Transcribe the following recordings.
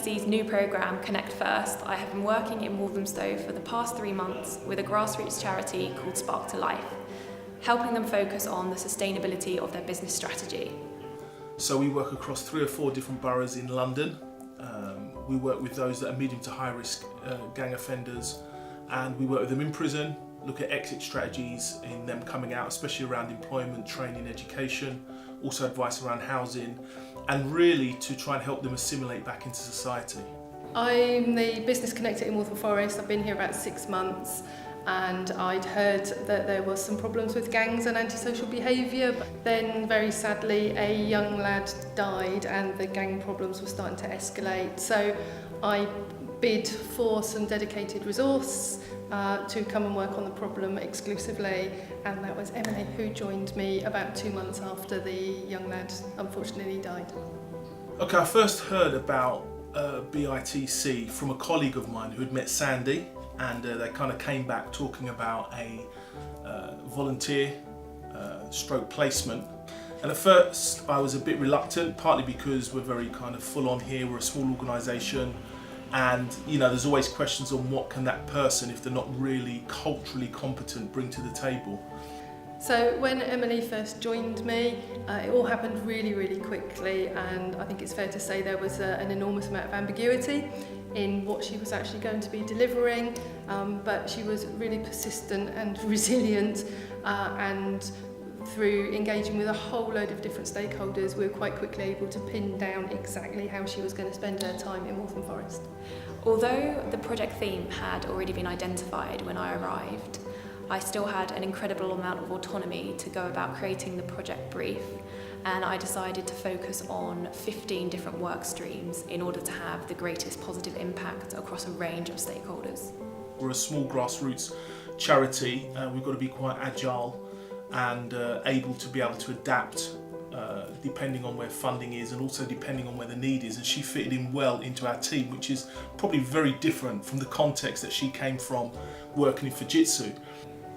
FGC's new programme, Connect First, I have been working in Walthamstow for the past 3 months with a grassroots charity called Spark to Life, helping them focus on the sustainability of their business strategy. So we work across 3 or 4 different boroughs in London. We work with those that are medium to high risk gang offenders, and we work with them in prison, look at exit strategies in them coming out, especially around employment, training, education, also advice around housing, and really to try and help them assimilate back into society. I'm the business connector in Waltham Forest. I've been here about 6 months, and I'd heard that there was some problems with gangs and antisocial behaviour. Then very sadly a young lad died and the gang problems were starting to escalate. So I bid for some dedicated resource to come and work on the problem exclusively, and that was Emily, who joined me about 2 months after the young lad unfortunately died. Okay, I first heard about BITC from a colleague of mine who had met Sandi, and they kind of came back talking about a volunteer stroke placement. And at first I was a bit reluctant, partly because we're very kind of full on here, we're a small organisation, and you know, there's always questions on what can that person, if they're not really culturally competent, bring to the table. So when Emily first joined me, it all happened really quickly, and I think it's fair to say there was an enormous amount of ambiguity in what she was actually going to be delivering, but she was really persistent and resilient, and through engaging with a whole load of different stakeholders, we were quite quickly able to pin down exactly how she was going to spend her time in Waltham Forest. Although the project theme had already been identified when I arrived, I still had an incredible amount of autonomy to go about creating the project brief, and I decided to focus on 15 different work streams in order to have the greatest positive impact across a range of stakeholders. We're a small grassroots charity, we've got to be quite agile and able to be able to adapt depending on where funding is and also depending on where the need is, and she fitted in well into our team, which is probably very different from the context that she came from working in Fujitsu.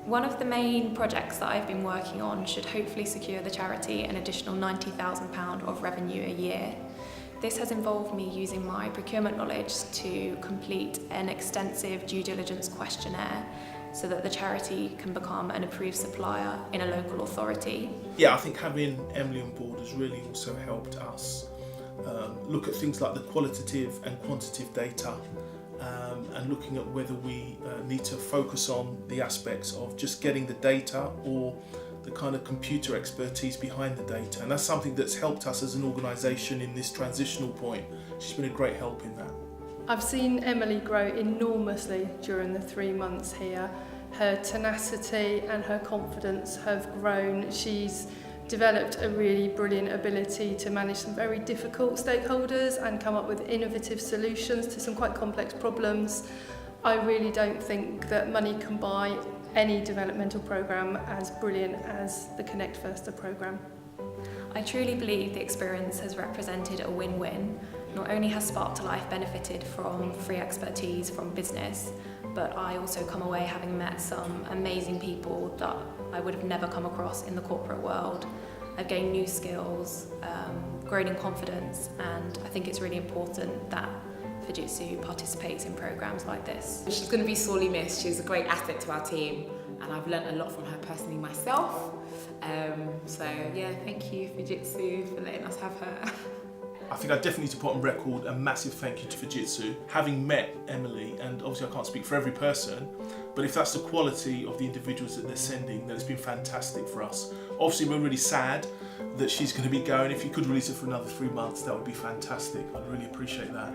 One of the main projects that I've been working on should hopefully secure the charity an additional £90,000 of revenue a year. This has involved me using my procurement knowledge to complete an extensive due diligence questionnaire so that the charity can become an approved supplier in a local authority. Yeah, I think having Emily on board has really also helped us look at things like the qualitative and quantitative data, and looking at whether we need to focus on the aspects of just getting the data or the kind of computer expertise behind the data. And that's something that's helped us as an organisation in this transitional point. She's been a great help in that. I've seen Emily grow enormously during the 3 months here. Her tenacity and her confidence have grown. She's developed a really brilliant ability to manage some very difficult stakeholders and come up with innovative solutions to some quite complex problems. I really don't think that money can buy any developmental programme as brilliant as the Connect First programme. I truly believe the experience has represented a win-win. Not only has Spark to Life benefited from free expertise from business, but I also come away having met some amazing people that I would have never come across in the corporate world. I've gained new skills, grown in confidence, and I think it's really important that Fujitsu participates in programmes like this. She's going to be sorely missed. She's a great asset to our team, and I've learnt a lot from her personally myself. So yeah, thank you Fujitsu for letting us have her. I think I definitely need to put on record a massive thank you to Fujitsu. Having met Emily, and obviously I can't speak for every person, but if that's the quality of the individuals that they're sending, then it's been fantastic for us. Obviously we're really sad that she's going to be going. If you could release her for another 3 months, that would be fantastic. I'd really appreciate that.